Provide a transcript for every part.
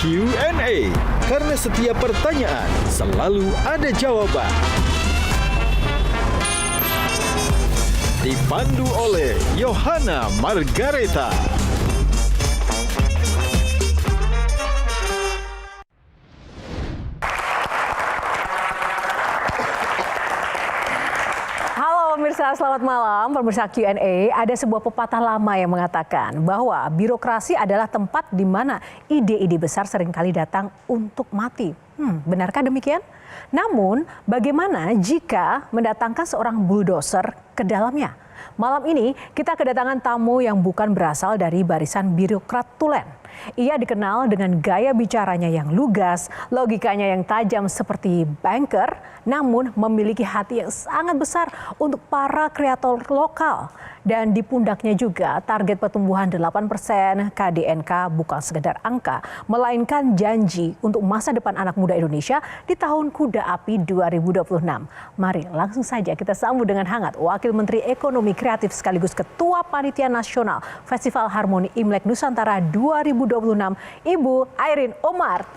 Q&A. Karena setiap pertanyaan selalu ada jawaban. Dipandu oleh Yohana Margareta. Pemirsa, selamat malam. Pemirsa Q&A, ada sebuah pepatah lama yang mengatakan bahwa birokrasi adalah tempat di mana ide-ide besar seringkali datang untuk mati. Benarkah demikian? Namun, bagaimana jika mendatangkan seorang bulldozer ke dalamnya? Malam ini kita kedatangan tamu yang bukan berasal dari barisan birokrat tulen. Ia dikenal dengan gaya bicaranya yang lugas, logikanya yang tajam seperti banker, namun memiliki hati yang sangat besar untuk para kreator lokal. Dan di pundaknya juga target pertumbuhan 8% KDNK bukan sekedar angka, melainkan janji untuk masa depan anak muda Indonesia di tahun Kuda Api 2026. Mari langsung saja kita sambut dengan hangat Wakil Menteri Ekonomi Kreatif sekaligus Ketua Panitia Nasional Festival Harmoni Imlek Nusantara 2026, Ibu Airin Umar.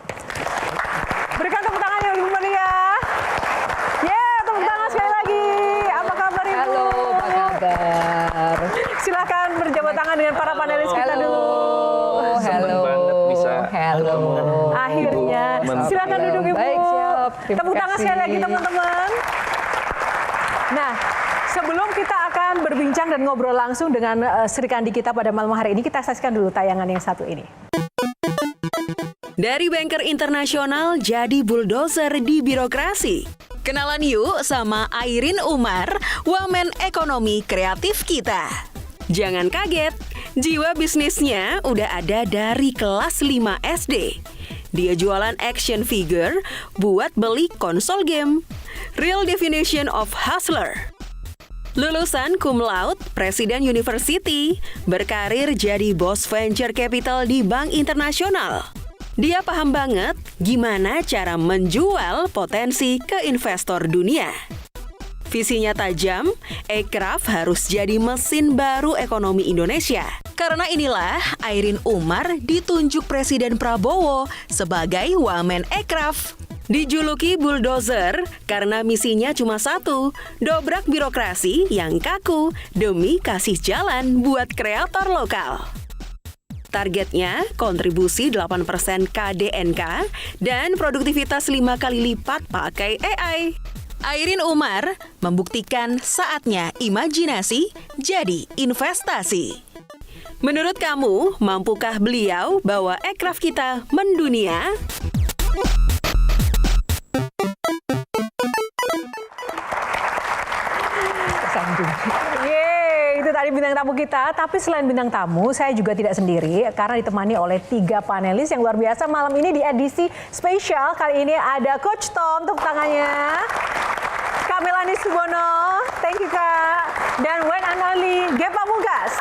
Berikan tepuk tangan ya Ibu Maria. Tepuk tangan sekali lagi. Apa kabar Ibu? Halo, apa kabar? Silakan berjabat tangan dengan para panelis kita dulu. Halo. Halo. Akhirnya, silakan duduk Ibu. Baik, siap. Tepuk tangan sekali lagi teman-teman. Nah, sebelum kita akan berbincang dan ngobrol langsung dengan Sri Kandi kita pada malam hari ini, kita saksikan dulu tayangan yang satu ini. Dari banker internasional jadi bulldozer di birokrasi. Kenalan yuk sama Airin Umar, wamen ekonomi kreatif kita. Jangan kaget, jiwa bisnisnya udah ada dari kelas 5 SD. Dia jualan action figure buat beli konsol game. Real definition of hustler. Lulusan cum laude Presiden University, berkarir jadi bos venture capital di Bank Internasional. Dia paham banget gimana cara menjual potensi ke investor dunia. Visinya tajam, Ekraf harus jadi mesin baru ekonomi Indonesia. Karena inilah Airin Umar ditunjuk Presiden Prabowo sebagai wamen Ekraf. Dijuluki bulldozer karena misinya cuma satu, dobrak birokrasi yang kaku demi kasih jalan buat kreator lokal. Targetnya kontribusi 8% KDNK dan produktivitas 5 kali lipat pakai AI. Airin Umar membuktikan saatnya imajinasi jadi investasi. Menurut kamu, mampukah beliau bawa Ekraf kita mendunia? Itu tadi bintang tamu kita. Tapi selain bintang tamu, saya juga tidak sendiri karena ditemani oleh 3 panelis yang luar biasa malam ini di edisi spesial. Kali ini ada Coach Tom, tepuk tangannya. Kak Melani Subono, thank you Kak. Dan Wen Anali, Ge Pamungkas.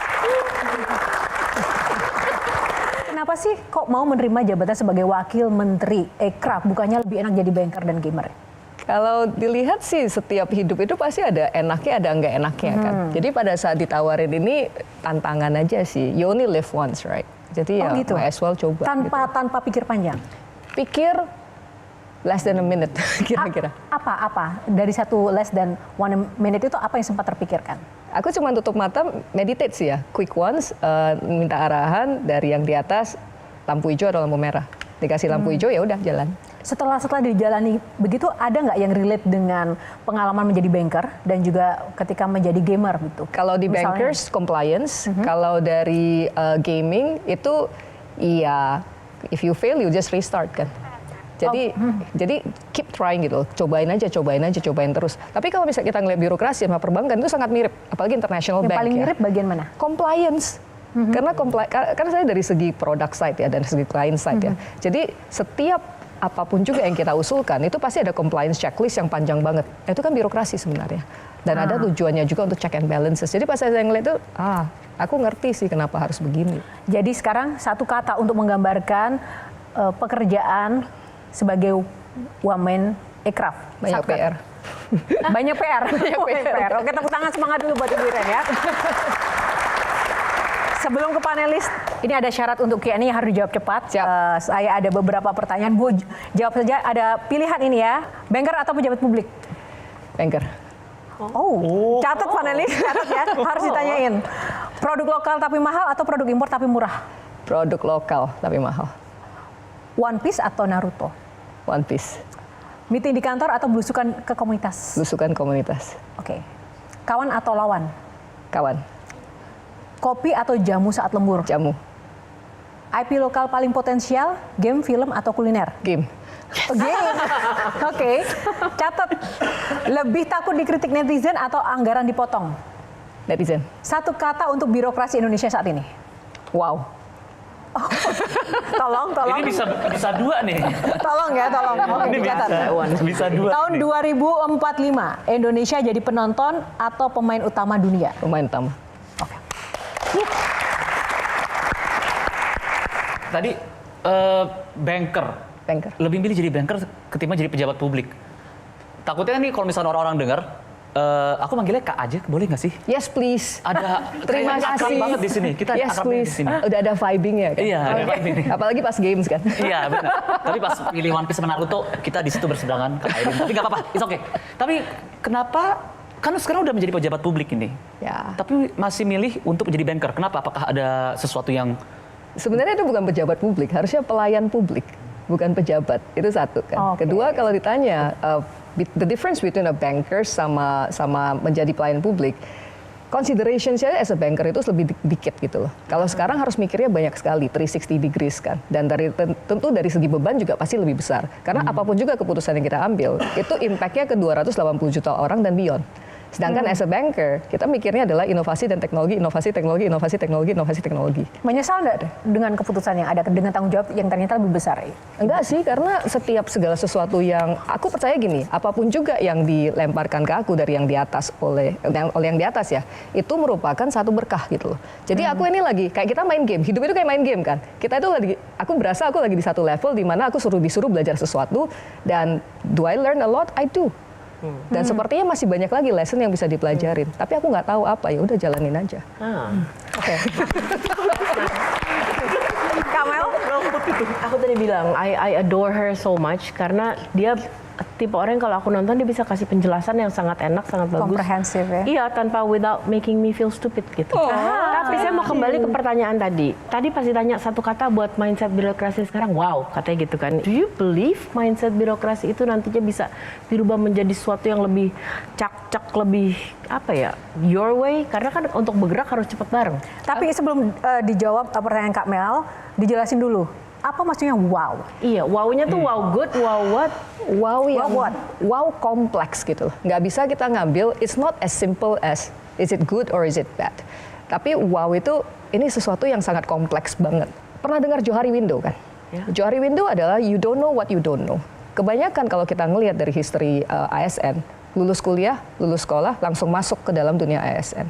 Kenapa sih kok mau menerima jabatan sebagai Wakil Menteri Ekraf? Bukannya lebih enak jadi banker dan gamer? Kalau dilihat sih setiap hidup itu pasti ada enaknya, ada enggak enaknya kan. Jadi pada saat ditawarin ini tantangan aja sih. You only live once, right? Jadi gitu. Might as well coba. Tanpa pikir panjang? Pikir less than a minute kira-kira. Apa? Dari satu less than 1 minute itu apa yang sempat terpikirkan? Aku cuma tutup mata, meditate sih ya. Quick once, minta arahan dari yang di atas, lampu hijau atau lampu merah. Dikasih lampu hijau ya udah jalan. Setelah dijalani begitu, ada nggak yang relate dengan pengalaman menjadi banker dan juga ketika menjadi gamer gitu? Kalau di bankers compliance, kalau dari gaming itu iya, if you fail you just restart kan. Jadi keep trying gitu, cobain terus. Tapi kalau misalnya kita ngeliat birokrasi sama perbankan itu sangat mirip, apalagi international bank. Yang paling mirip bagian mana? Compliance. Karena saya dari segi product side ya dan segi client side ya. Jadi setiap apapun juga yang kita usulkan itu pasti ada compliance checklist yang panjang banget. Itu kan birokrasi sebenarnya. Dan ada tujuannya juga untuk check and balances. Jadi pas saya ngeliat itu, aku ngerti sih kenapa harus begini. Jadi sekarang satu kata untuk menggambarkan pekerjaan sebagai wamen Ekraf. Banyak PR. Banyak PR. Oke, tepuk tangan semangat dulu buat Ibu Iren ya. Sebelum ke panelis Ini ada syarat untuk Q&A yang harus dijawab cepat. Saya ada beberapa pertanyaan. Bu, jawab saja. Ada pilihan ini ya. Banker atau pejabat publik? Banker. Oh, catat panelis, catat ya. Harus ditanyain. Produk lokal tapi mahal atau produk impor tapi murah? Produk lokal tapi mahal. One Piece atau Naruto? One Piece. Meeting di kantor atau belusukan ke komunitas? Belusukan komunitas. Oke. Kawan atau lawan? Kawan. Kopi atau jamu saat lembur? Jamu. IP lokal paling potensial, game, film, atau kuliner? Game. Game. Oke. Catat. Lebih takut dikritik netizen atau anggaran dipotong? Netizen. Satu kata untuk birokrasi Indonesia saat ini. Wow. Tolong. Ini bisa dua nih. Tolong ya, tolong. Oke, Ini dicatat. bisa dua. Tahun 2045, Indonesia jadi penonton atau pemain utama dunia? Pemain utama. Oke. Tadi banker. Banker. Lebih milih jadi banker ketimbang jadi pejabat publik. Takutnya nih kalau misalnya orang-orang dengar, aku manggilnya Kak aja, boleh nggak sih? Yes please. Ada Terima kayak akrab kasih. banget di sini. Kita Yes akrabnya di please. sini. Udah ada vibing-nya kan? Iya, ada vibing. Apalagi pas games kan? Iya benar. Tapi pas pilih One Piece sama Naruto, kita di situ berseberangan Kak Airin. Tapi nggak apa-apa, it's okay. Tapi kenapa? Kan sekarang udah menjadi pejabat publik ini. Ya. Tapi masih milih untuk menjadi banker. Kenapa? Apakah ada sesuatu yang Sebenarnya itu bukan pejabat publik, harusnya pelayan publik, bukan pejabat. Itu satu kan. Oke. Kedua, kalau ditanya the difference between a banker sama menjadi pelayan publik, consideration saya as a banker itu lebih dikit gitu loh. Kalau sekarang harus mikirnya banyak sekali, 360 degrees kan. Dan tentu dari segi beban juga pasti lebih besar. Karena apapun juga keputusan yang kita ambil, itu impact-nya ke 280 juta orang dan beyond. Sedangkan as a banker, kita mikirnya adalah inovasi dan teknologi, inovasi, teknologi, inovasi, teknologi, inovasi, teknologi. Menyesal nggak dengan keputusan yang ada, dengan tanggung jawab yang ternyata lebih besar? Enggak sih, karena setiap segala sesuatu yang aku percaya gini, apapun juga yang dilemparkan ke aku dari yang di atas oleh yang di atas ya, itu merupakan satu berkah gitu loh. Jadi aku ini lagi kayak kita main game, hidup itu kayak main game kan. Kita itu lagi, aku berasa aku lagi di satu level di mana aku disuruh belajar sesuatu dan do I learn a lot? I do. Dan sepertinya masih banyak lagi lesson yang bisa dipelajarin. Tapi aku nggak tahu apa, ya udah jalanin aja. Oke. Kamel? Aku tadi bilang I adore her so much karena dia tipe orang yang kalau aku nonton dia bisa kasih penjelasan yang sangat enak, sangat bagus. Komprehensif ya? Iya, tanpa without making me feel stupid gitu. Tapi saya mau kembali ke pertanyaan tadi. Tadi pasti tanya satu kata buat mindset birokrasi sekarang, wow, katanya gitu kan. Do you believe mindset birokrasi itu nantinya bisa dirubah menjadi sesuatu yang lebih cak-cak, lebih apa ya, your way? Karena kan untuk bergerak harus cepat bareng. Tapi sebelum dijawab pertanyaan Kak Mel, dijelasin dulu. Apa maksudnya wow? Iya, wow-nya tuh wow good, wow what? Wow yang what? wow kompleks gitu loh. Nggak bisa kita ngambil, it's not as simple as is it good or is it bad. Tapi wow itu ini sesuatu yang sangat kompleks banget. Pernah dengar Johari Window kan? Ya. Johari Window adalah you don't know what you don't know. Kebanyakan kalau kita ngelihat dari history ASN, lulus kuliah, lulus sekolah, langsung masuk ke dalam dunia ASN.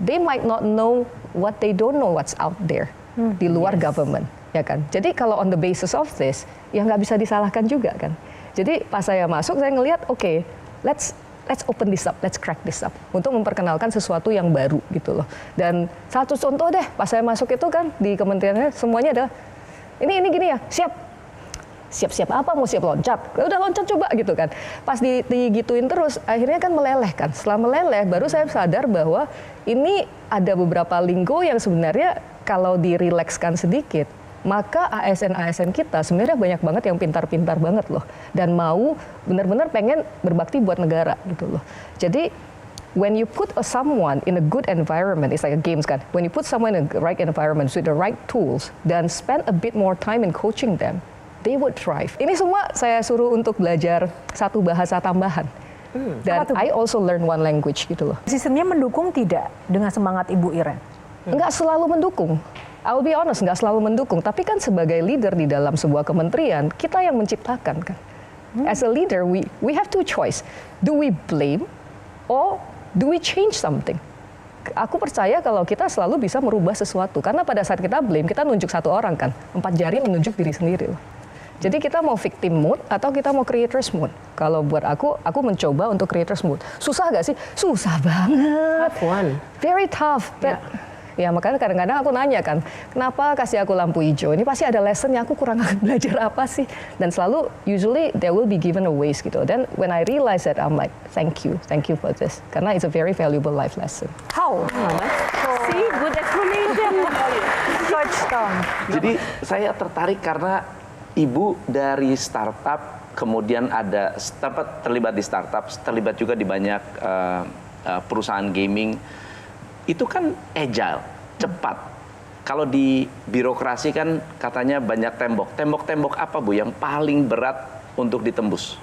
They might not know what they don't know what's out there di luar government. Ya kan? Jadi kalau on the basis of this, ya nggak bisa disalahkan juga kan. Jadi pas saya masuk, saya ngelihat, oke, let's open this up, let's crack this up. Untuk memperkenalkan sesuatu yang baru gitu loh. Dan satu contoh deh, pas saya masuk itu kan, di kementeriannya semuanya adalah, ini gini ya, siap apa, mau siap loncat? Udah loncat coba gitu kan. Pas digituin terus, akhirnya kan meleleh kan. Setelah meleleh, baru saya sadar bahwa ini ada beberapa linggo yang sebenarnya kalau direlekskan sedikit, maka ASN kita sebenarnya banyak banget yang pintar-pintar banget loh. Dan mau benar-benar pengen berbakti buat negara gitu loh. Jadi when you put someone in a good environment, it's like a games kan. When you put someone in a right environment with the right tools, dan spend a bit more time in coaching them, they would thrive. Ini semua saya suruh untuk belajar satu bahasa tambahan. Dan I also learn one language gitu loh. Sistemnya mendukung tidak dengan semangat Ibu Iren? Nggak selalu mendukung. I'll be honest, nggak selalu mendukung. Tapi kan sebagai leader di dalam sebuah kementerian, kita yang menciptakan kan. As a leader, we have two choice. Do we blame or do we change something? Aku percaya kalau kita selalu bisa merubah sesuatu. Karena pada saat kita blame, kita nunjuk satu orang kan. 4 jari menunjuk diri sendiri loh. Jadi kita mau victim mode atau kita mau creators mode. Kalau buat aku mencoba untuk creators mode. Susah gak sih? Susah banget. Tough one. Very tough. But Ya makanya kadang-kadang aku nanya kan, kenapa kasih aku lampu hijau? Ini pasti ada lessonnya, aku kurang belajar apa sih? Dan selalu, usually there will be given a ways gitu. Then when I realize that, I'm like, thank you for this. Karena it's a very valuable life lesson. How? See, good explanation. Coach Tom. Jadi saya tertarik karena ibu dari startup, kemudian ada terlibat di startup, terlibat juga di banyak perusahaan gaming. Itu kan agile, cepat. Kalau di birokrasi kan katanya banyak tembok. Tembok-tembok apa Bu yang paling berat untuk ditembus?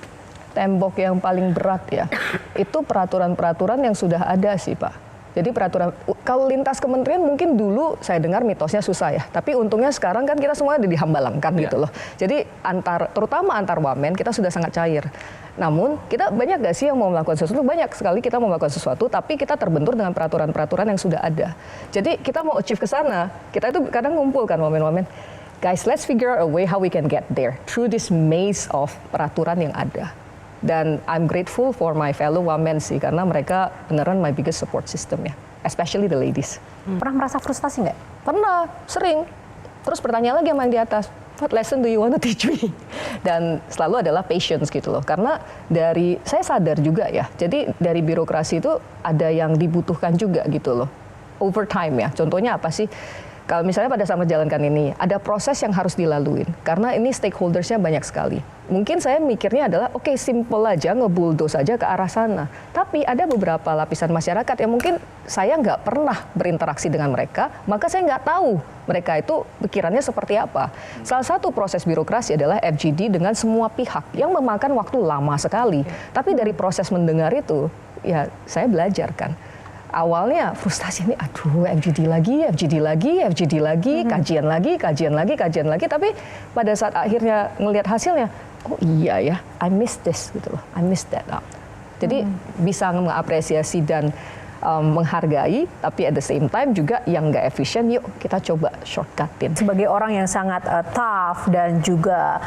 Tembok yang paling berat ya, itu peraturan-peraturan yang sudah ada sih Pak. Jadi peraturan, kalau lintas kementerian mungkin dulu saya dengar mitosnya susah ya. Tapi untungnya sekarang kan kita semua dihambalangkan gitu loh. Jadi terutama antar wamen kita sudah sangat cair. Namun kita banyak gak sih yang mau melakukan sesuatu? Banyak sekali kita mau melakukan sesuatu, tapi kita terbentur dengan peraturan-peraturan yang sudah ada. Jadi kita mau achieve ke sana, kita itu kadang ngumpul kan wamen-wamen. Guys, let's figure out a way how we can get there through this maze of peraturan yang ada. Dan I'm grateful for my fellow women sih, karena mereka beneran my biggest support system ya, especially the ladies. Pernah merasa frustasi nggak? Pernah, sering. Terus pertanyaan lagi sama yang di atas, what lesson do you want to teach me? Dan selalu adalah patience gitu loh, karena saya sadar juga ya, jadi dari birokrasi itu ada yang dibutuhkan juga gitu loh, over time ya. Contohnya apa sih? Kalau misalnya pada saat menjalankan ini, ada proses yang harus dilaluin. Karena ini stakeholdersnya banyak sekali. Mungkin saya mikirnya adalah, oke, simple aja, ngebulldoze aja ke arah sana. Tapi ada beberapa lapisan masyarakat yang mungkin saya nggak pernah berinteraksi dengan mereka, maka saya nggak tahu mereka itu pikirannya seperti apa. Salah satu proses birokrasi adalah FGD dengan semua pihak yang memakan waktu lama sekali. Tapi dari proses mendengar itu, ya saya belajar kan. Awalnya frustasi ini, aduh FGD lagi, kajian lagi. Tapi pada saat akhirnya ngelihat hasilnya, oh iya ya, I miss this gitu loh, I miss that out. Jadi bisa mengapresiasi dan menghargai, tapi at the same time juga yang nggak efisien, yuk kita coba shortcutin. Sebagai orang yang sangat tough dan juga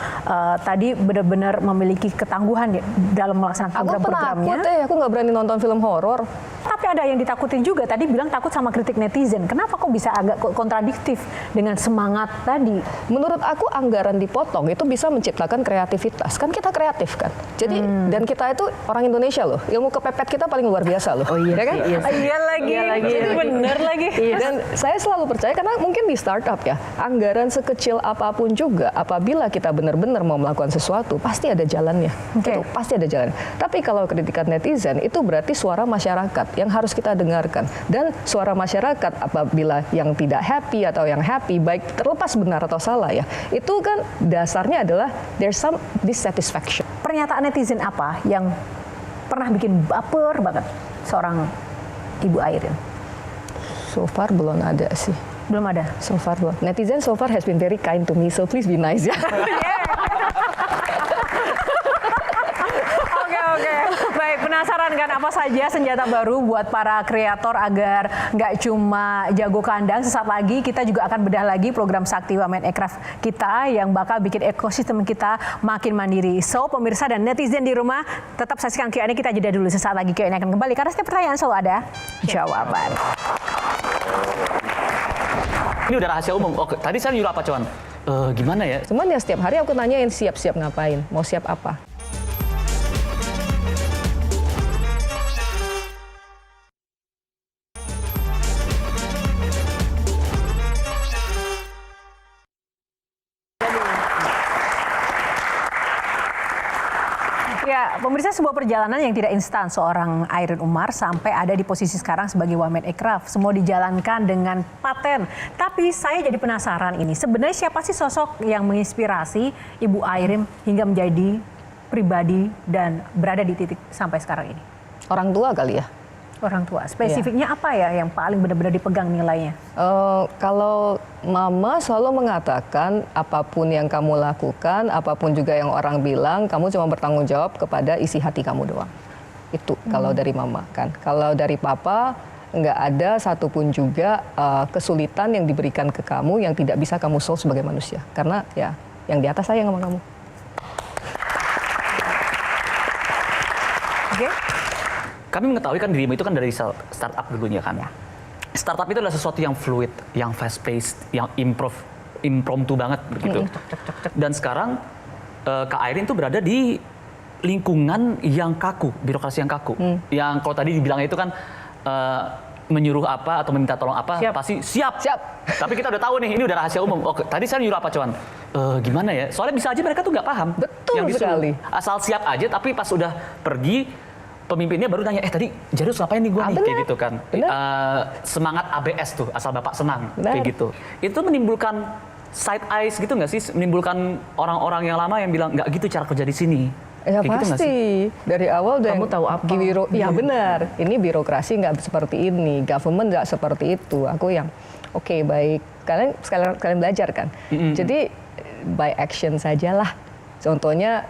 tadi benar-benar memiliki ketangguhan dalam melaksanakan program-programnya. Aku nggak berani nonton film horor. Tapi ada yang ditakutin juga, tadi bilang takut sama kritik netizen. Kenapa kok bisa agak kontradiktif dengan semangat tadi? Menurut aku anggaran dipotong itu bisa menciptakan kreativitas. Kan kita kreatif kan. Jadi dan kita itu orang Indonesia loh. Ilmu kepepet kita paling luar biasa loh. Oh iya, ya kan? Iya lagi. Jadi bener lagi. Dan saya selalu percaya karena mungkin di startup ya, anggaran sekecil apapun juga apabila kita benar-benar mau melakukan sesuatu pasti ada jalannya. Okay. Itu pasti ada jalan. Tapi kalau kritikan netizen itu berarti suara masyarakat yang harus kita dengarkan. Dan suara masyarakat apabila yang tidak happy atau yang happy, baik terlepas benar atau salah ya, itu kan dasarnya adalah there's some dissatisfaction. Pernyataan netizen apa yang pernah bikin baper banget seorang Ibu Airin? So far belum ada sih. Belum ada? So far belum. Netizen so far has been very kind to me, so please be nice ya. Oke. Baik, penasaran kan apa saja senjata baru buat para kreator agar nggak cuma jago kandang. Sesaat lagi kita juga akan bedah lagi program Sakti Women Aircraft kita yang bakal bikin ekosistem kita makin mandiri. So, pemirsa dan netizen di rumah, tetap saksikan Q&A, kita jeda dulu. Sesaat lagi Q&A akan kembali karena setiap pertanyaan selalu ada jawaban. Ini udah rahasia umum. Oke, tadi saya nyuruh apa, Cuan? Gimana ya? Cuman ya setiap hari aku nanyain siap-siap ngapain, mau siap apa. Ya, pemirsa, sebuah perjalanan yang tidak instan seorang Airin Umar sampai ada di posisi sekarang sebagai Women Aircraft. Semua dijalankan dengan paten. Tapi saya jadi penasaran ini, sebenarnya siapa sih sosok yang menginspirasi Ibu Airin hingga menjadi pribadi dan berada di titik sampai sekarang ini? Orang tua kali ya. Orang tua. Spesifiknya apa ya yang paling benar-benar dipegang nilainya? Kalau mama selalu mengatakan apapun yang kamu lakukan, apapun juga yang orang bilang, kamu cuma bertanggung jawab kepada isi hati kamu doang. Itu kalau dari mama kan. Kalau dari papa, nggak ada satupun juga kesulitan yang diberikan ke kamu yang tidak bisa kamu solve sebagai manusia. Karena ya yang di atas sayang sama kamu. Oke. Kami mengetahui kan dirimu itu kan dari startup dulunya kan. Ya. startup itu adalah sesuatu yang fluid, yang fast paced, yang impromptu banget begitu. Dan sekarang Kak Airin tuh berada di lingkungan yang kaku, birokrasi yang kaku. Yang kalau tadi dibilang itu kan menyuruh apa atau meminta tolong apa pasti siap. Tapi kita udah tahu nih, ini udah rahasia umum. Tadi saya nyuruh apa cuman? Gimana ya? Soalnya bisa aja mereka tuh nggak paham. Betul yang disuruh. sekali. Asal siap aja, tapi pas udah pergi pemimpinnya baru nanya, tadi Jarius ngapain nih gua nih? Kayak gitu kan. Semangat ABS tuh, asal Bapak senang. Kayak gitu. Itu menimbulkan side eyes gitu nggak sih? Menimbulkan orang-orang yang lama yang bilang, nggak gitu cara kerja di sini. Ya kayak pasti. Gitu dari awal udah Kamu tahu apa? Ya benar. Ini birokrasi nggak seperti ini, government nggak seperti itu. Aku yang oke, baik. Kalian belajar kan. Jadi by action sajalah. Contohnya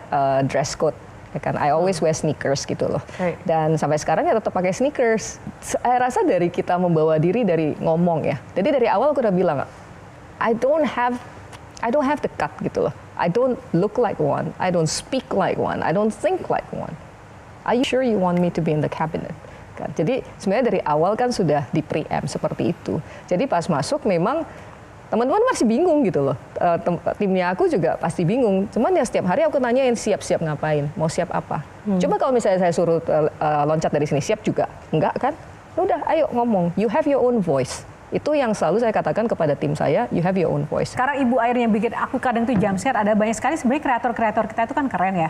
dress code. Ya kan, I always wear sneakers gitu loh. Dan sampai sekarang ya tetap pakai sneakers. Saya rasa dari kita membawa diri dari ngomong ya. Jadi dari awal aku udah bilang, I don't have the cut gitu loh. I don't look like one. I don't speak like one. I don't think like one. Are you sure you want me to be in the cabinet? Kan? Jadi sebenarnya dari awal kan sudah di preempt seperti itu. Jadi pas masuk memang teman-teman masih bingung gitu loh. Timnya aku juga pasti bingung. Cuman ya setiap hari aku nanyain siap-siap ngapain, mau siap apa. Coba kalau misalnya saya suruh loncat dari sini, siap juga? Enggak kan? Udah, ayo ngomong. You have your own voice. Itu yang selalu saya katakan kepada tim saya, you have your own voice. Sekarang Ibu Airin yang bikin aku kadang tuh jump scare, ada banyak sekali sebenarnya kreator-kreator kita itu kan keren ya.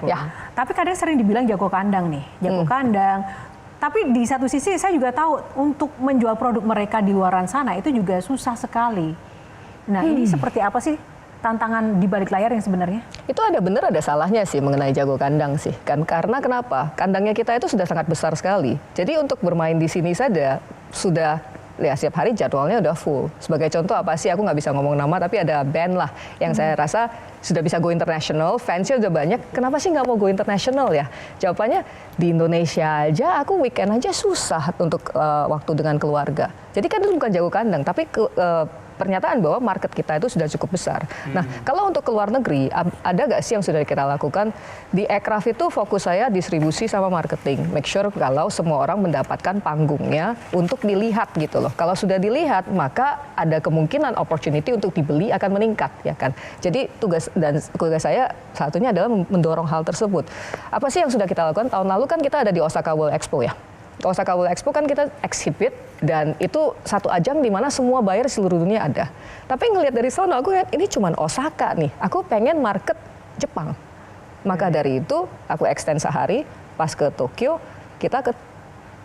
Tapi kadang sering dibilang jago kandang nih, jago kandang. Tapi di satu sisi saya juga tahu untuk menjual produk mereka di luaran sana itu juga susah sekali. Nah ini seperti apa sih tantangan di balik layar yang sebenarnya? Itu ada benar ada salahnya sih mengenai jago kandang sih kan, karena kenapa? Kandangnya kita itu sudah sangat besar sekali. Jadi untuk bermain di sini saja sudah ya setiap hari jadwalnya udah full. Sebagai contoh apa sih, aku nggak bisa ngomong nama tapi ada band lah yang saya rasa sudah bisa go international, fansnya udah banyak, kenapa sih nggak mau go international ya? Jawabannya di Indonesia aja aku weekend aja susah untuk waktu dengan keluarga. Jadi kan itu bukan jago kandang, tapi pernyataan bahwa market kita itu sudah cukup besar. Nah, kalau untuk ke luar negeri, ada nggak sih yang sudah kita lakukan? Di Aircraft itu fokus saya distribusi sama marketing. Make sure kalau semua orang mendapatkan panggungnya untuk dilihat gitu loh. Kalau sudah dilihat, maka ada kemungkinan opportunity untuk dibeli akan meningkat, ya kan? Jadi tugas saya satunya adalah mendorong hal tersebut. Apa sih yang sudah kita lakukan? Tahun lalu kan kita ada di Osaka World Expo ya. Osaka World Expo kan kita exhibit dan itu satu ajang di mana semua buyer seluruh dunia ada. Tapi ngelihat dari sana aku lihat ini cuma Osaka nih. Aku pengen market Jepang. Maka dari itu aku extend sehari pas ke Tokyo kita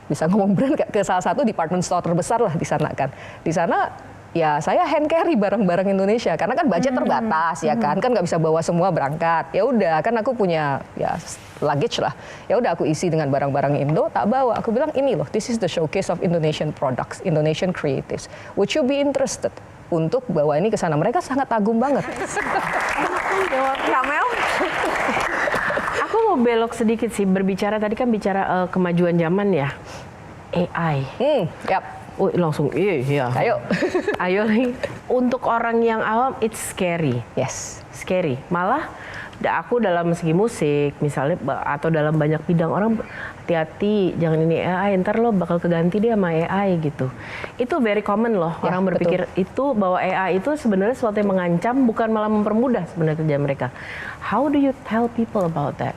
bisa ngomong brand ke salah satu department store terbesar lah di sana kan. Di sana ya saya hand carry barang-barang Indonesia karena kan budget terbatas ya kan nggak bisa bawa semua berangkat. Ya udah kan aku punya ya luggage lah. Ya udah aku isi dengan barang-barang Indo, tak bawa. Aku bilang ini loh, this is the showcase of Indonesian products, Indonesian creatives. Would you be interested untuk bawa ini ke sana? Mereka sangat kagum banget. Kamel? Aku mau belok sedikit sih, berbicara tadi kan bicara kemajuan zaman ya, AI. Yap. Langsung iya. Ayo nih. Untuk orang yang awam, it's scary. Yes. Scary. Malah aku dalam segi musik misalnya atau dalam banyak bidang orang hati-hati jangan ini AI, ntar lo bakal keganti dia sama AI gitu. Itu very common loh. Orang berpikir itu bahwa AI itu sebenarnya sesuatu yang mengancam bukan malah mempermudah sebenarnya kerja mereka. How do you tell people about that?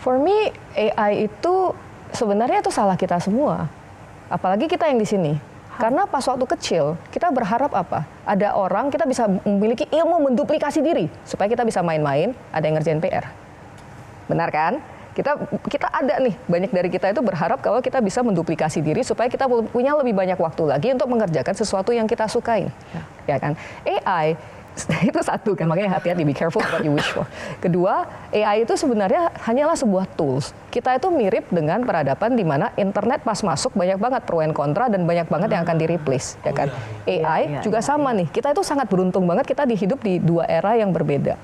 For me AI itu sebenarnya itu salah kita semua. Apalagi kita yang di sini. Karena pas waktu kecil, kita berharap apa? Ada orang, kita bisa memiliki ilmu menduplikasi diri. Supaya kita bisa main-main, ada yang ngerjain PR. Benar kan? Kita ada nih, banyak dari kita itu berharap kalau kita bisa menduplikasi diri supaya kita punya lebih banyak waktu lagi untuk mengerjakan sesuatu yang kita sukai. Ya kan? AI itu satu kan, makanya hati-hati, be careful what you wish for. Kedua, AI itu sebenarnya hanyalah sebuah tools. Kita itu mirip dengan peradaban di mana internet pas masuk banyak banget pro and kontra dan banyak banget yang akan di-replace, ya kan? AI juga sama nih. Kita itu sangat beruntung banget kita hidup di dua era yang berbeda.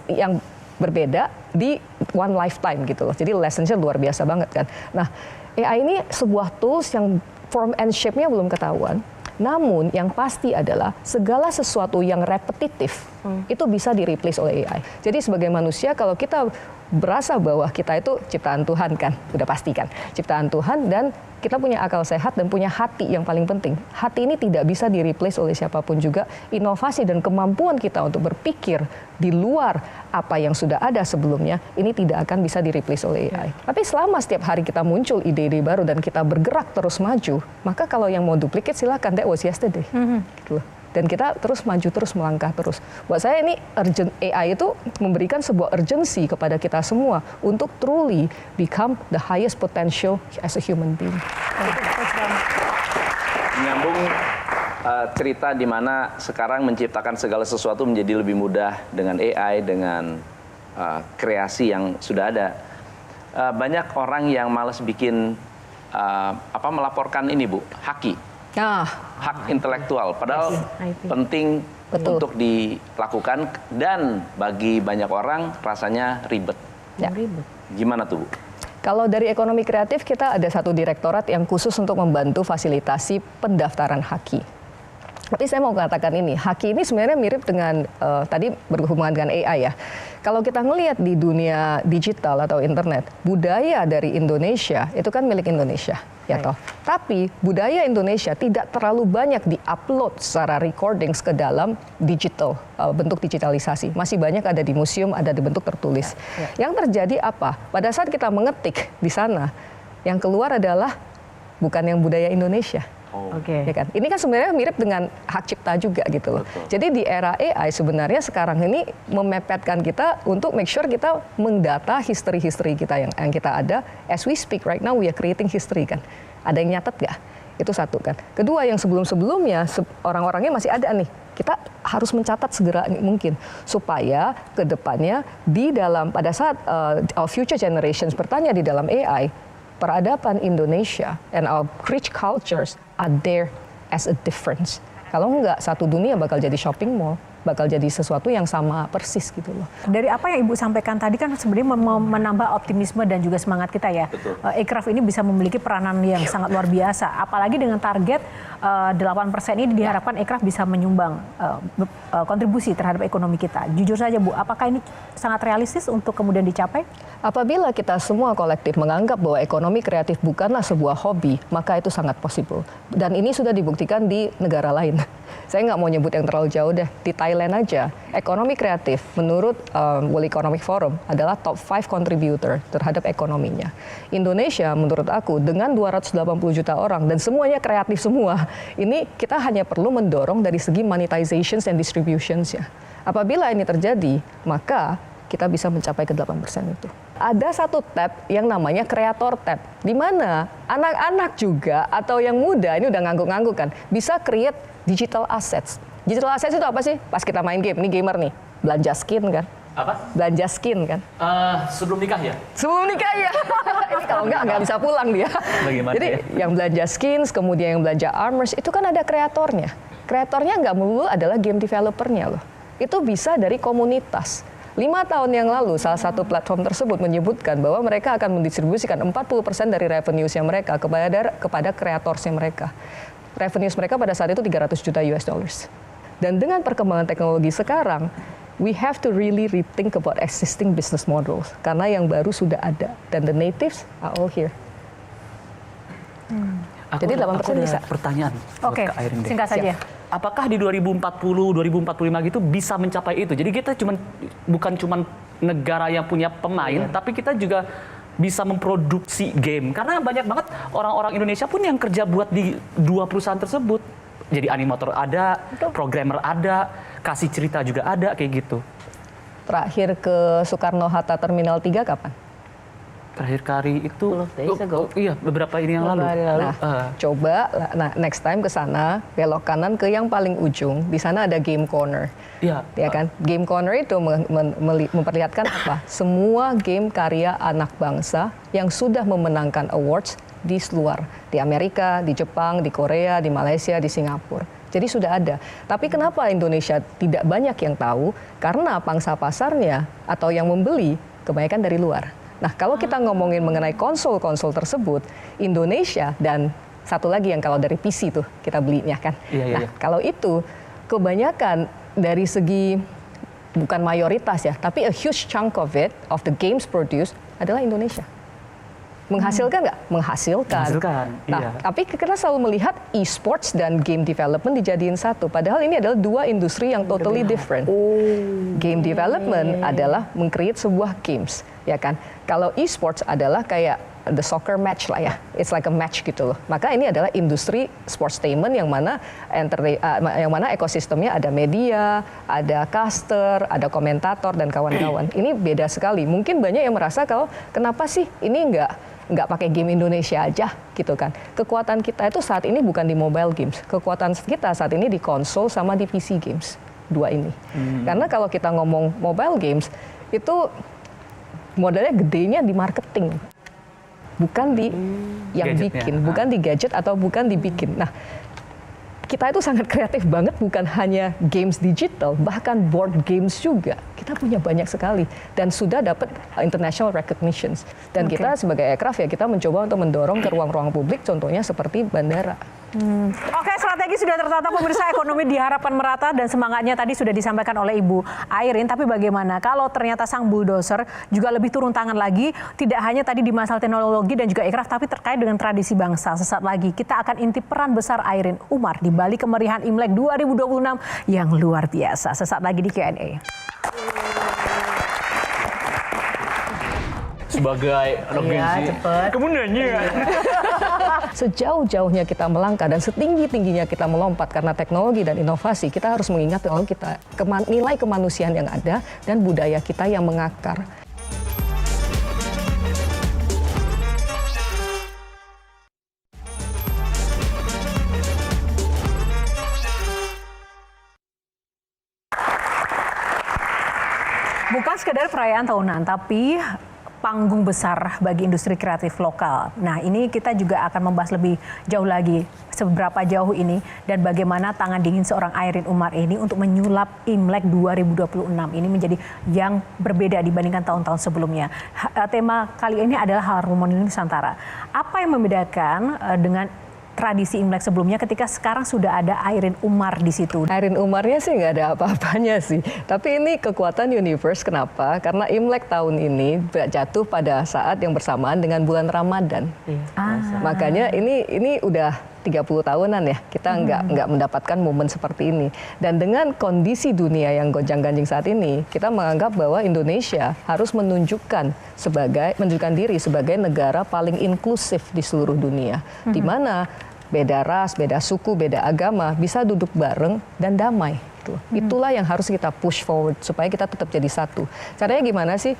Yang berbeda di one lifetime gitu loh. Jadi lessons-nya luar biasa banget kan. Nah, AI ini sebuah tools yang form and shape-nya belum ketahuan. Namun yang pasti adalah segala sesuatu yang repetitif itu bisa di-replace oleh AI. Jadi sebagai manusia kalau kita berasa bahwa kita itu ciptaan Tuhan kan, udah pasti kan, ciptaan Tuhan dan kita punya akal sehat dan punya hati yang paling penting. Hati ini tidak bisa di-replace oleh siapapun juga. Inovasi dan kemampuan kita untuk berpikir di luar apa yang sudah ada sebelumnya, ini tidak akan bisa di-replace oleh AI. Tapi selama setiap hari kita muncul ide-ide baru dan kita bergerak terus maju, maka kalau yang mau duplicate silakan, that was yesterday. Gitu loh. Dan kita terus maju, terus melangkah terus. Buat saya ini AI itu memberikan sebuah urgency kepada kita semua untuk truly become the highest potential as a human being. Menyambung cerita di mana sekarang menciptakan segala sesuatu menjadi lebih mudah dengan AI, dengan kreasi yang sudah ada. Banyak orang yang malas bikin melaporkan ini Bu, haki. Hak intelektual, padahal penting untuk dilakukan dan bagi banyak orang rasanya ribet. Gimana tuh Bu? Kalau dari ekonomi kreatif kita ada satu direktorat yang khusus untuk membantu fasilitasi pendaftaran haki. Tapi saya mau katakan ini, haki ini sebenarnya mirip dengan tadi berhubungan dengan AI ya. Kalau kita ngelihat di dunia digital atau internet, budaya dari Indonesia itu kan milik Indonesia, ya toh. Tapi budaya Indonesia tidak terlalu banyak diupload secara recordings ke dalam digital, bentuk digitalisasi. Masih banyak ada di museum, ada di bentuk tertulis. Yang terjadi apa? Pada saat kita mengetik di sana, yang keluar adalah bukan yang budaya Indonesia. Ya kan? Ini kan sebenarnya mirip dengan hak cipta juga gitu loh. Jadi di era AI sebenarnya sekarang ini memepetkan kita untuk make sure kita mendata history kita yang kita ada. As we speak right now we are creating history kan. Ada yang nyatet nggak? Itu satu kan. Kedua yang sebelumnya orang-orangnya masih ada nih. Kita harus mencatat segera mungkin supaya ke depannya di dalam pada saat our future generations bertanya di dalam AI, peradaban Indonesia and our rich cultures are there as a difference. Kalau enggak, satu dunia bakal jadi shopping mall, bakal jadi sesuatu yang sama persis gitu loh. Dari apa yang Ibu sampaikan tadi kan sebenarnya menambah optimisme dan juga semangat kita ya. Aircraft ini bisa memiliki peranan yang sangat luar biasa. Apalagi dengan target 8% ini diharapkan Aircraft bisa menyumbang kontribusi terhadap ekonomi kita. Jujur saja Bu, apakah ini sangat realistis untuk kemudian dicapai? Apabila kita semua kolektif menganggap bahwa ekonomi kreatif bukanlah sebuah hobi, maka itu sangat possible. Dan ini sudah dibuktikan di negara lain. Saya nggak mau nyebut yang terlalu jauh deh. Di Thailand aja, ekonomi kreatif menurut World Economic Forum adalah top 5 contributor terhadap ekonominya. Indonesia menurut aku dengan 280 juta orang dan semuanya kreatif semua, ini kita hanya perlu mendorong dari segi monetizations and distributions ya. Apabila ini terjadi, maka kita bisa mencapai ke 8% itu. Ada satu tab yang namanya Creator Tab, di mana anak-anak juga atau yang muda, ini udah ngangguk-ngangguk kan, bisa create digital assets. Digital assets itu apa sih? Pas kita main game, ini gamer nih, belanja skin kan? Apa? Belanja skin kan? Sebelum nikah ya? Sebelum nikah ya. Ini kalau nggak bisa pulang dia. Bagaimana jadi ya? yang belanja skins, kemudian yang belanja armors, itu kan ada kreatornya. Kreatornya nggak melulu adalah game developernya loh. Itu bisa dari komunitas. 5 tahun yang lalu, salah satu platform tersebut menyebutkan bahwa mereka akan mendistribusikan 40% dari revenues-nya mereka kepada kreatorsnya mereka. Revenues mereka pada saat itu 300 juta US dollars. Dan dengan perkembangan teknologi sekarang, we have to really rethink about existing business models. Karena yang baru sudah ada. Dan the natives are all here. Jadi 8% bisa. Pertanyaan buat Kak Airin deh. Singkat saja. Apakah di 2040, 2045 gitu bisa mencapai itu? Jadi kita bukan cuma negara yang punya pemain, tapi kita juga bisa memproduksi game. Karena banyak banget orang-orang Indonesia pun yang kerja buat di 2 perusahaan tersebut. Jadi animator ada, programmer ada, kasih cerita juga ada, kayak gitu. Terakhir ke Soekarno-Hatta Terminal 3 kapan? Terakhir kali itu, iya beberapa ini yang lalu. Coba next time ke sana, belok kanan ke yang paling ujung. Di sana ada Game Corner. Iya. Ya kan? Game Corner itu memperlihatkan apa? Semua game karya anak bangsa yang sudah memenangkan awards di luar, di Amerika, di Jepang, di Korea, di Malaysia, di Singapura. Jadi sudah ada. Tapi kenapa Indonesia tidak banyak yang tahu? Karena pangsa pasarnya atau yang membeli kebanyakan dari luar. Nah, kalau kita ngomongin mengenai konsol-konsol tersebut, Indonesia dan satu lagi yang kalau dari PC tuh kita belinya kan. Nah, kalau itu kebanyakan dari segi bukan mayoritas ya, tapi a huge chunk of it, of the games produced adalah Indonesia. Menghasilkan nggak? Menghasilkan. Nah, iya. tapi kita selalu melihat e-sports dan game development dijadiin satu. Padahal ini adalah dua industri yang totally different. Game development adalah meng-create sebuah games, ya kan? Kalau e-sports adalah kayak the soccer match lah ya, it's like a match gitu loh. Maka ini adalah industri sportstainment yang mana ekosistemnya ada media, ada caster, ada komentator dan kawan-kawan. Ini beda sekali. Mungkin banyak yang merasa kalau kenapa sih ini nggak pakai game Indonesia aja gitu kan. Kekuatan kita itu saat ini bukan di mobile games. Kekuatan kita saat ini di konsol sama di PC games. Dua ini. Karena kalau kita ngomong mobile games itu modalnya gedenya di marketing. Bukan di yang Gadgetnya. bikin, bukan di gadget atau bukan dibikin. Nah, kita itu sangat kreatif banget, bukan hanya games digital, bahkan board games juga. Kita punya banyak sekali dan sudah dapat international recognitions. Dan kita sebagai aircraft ya kita mencoba untuk mendorong ke ruang-ruang publik, contohnya seperti bandara. Oke, strategi sudah tertata pemirsa, ekonomi diharapkan merata dan semangatnya tadi sudah disampaikan oleh Ibu Airin. Tapi bagaimana kalau ternyata sang bulldozer juga lebih turun tangan lagi, tidak hanya tadi di masalah teknologi dan juga aircraft, tapi terkait dengan tradisi bangsa. Sesaat lagi kita akan intip peran besar Airin Umar di balik kemerihan Imlek 2026 yang luar biasa. Sesaat lagi di Q&A. Sebagai anak Gen Z, kamu nanya. Sejauh-jauhnya kita melangkah dan setinggi-tingginya kita melompat karena teknologi dan inovasi, kita harus mengingat kalau kita nilai kemanusiaan yang ada dan budaya kita yang mengakar. Bukan sekedar perayaan tahunan, tapi panggung besar bagi industri kreatif lokal. Nah, ini kita juga akan membahas lebih jauh lagi seberapa jauh ini dan bagaimana tangan dingin seorang Airin Umar ini untuk menyulap Imlek 2026 ini menjadi yang berbeda dibandingkan tahun-tahun sebelumnya. Tema kali ini adalah Harmoni Nusantara. Apa yang membedakan dengan tradisi Imlek sebelumnya ketika sekarang sudah ada Airin Umar di situ? Airin Umarnya sih nggak ada apa-apanya sih. Tapi ini kekuatan universe. Kenapa? Karena Imlek tahun ini jatuh pada saat yang bersamaan dengan bulan Ramadan. Makanya ini udah 30 tahunan ya, kita nggak mendapatkan momen seperti ini. Dan dengan kondisi dunia yang gonjang-ganjing saat ini, kita menganggap bahwa Indonesia harus menunjukkan diri sebagai negara paling inklusif di seluruh dunia. Di mana beda ras, beda suku, beda agama bisa duduk bareng dan damai. Itulah yang harus kita push forward supaya kita tetap jadi satu. Caranya gimana sih?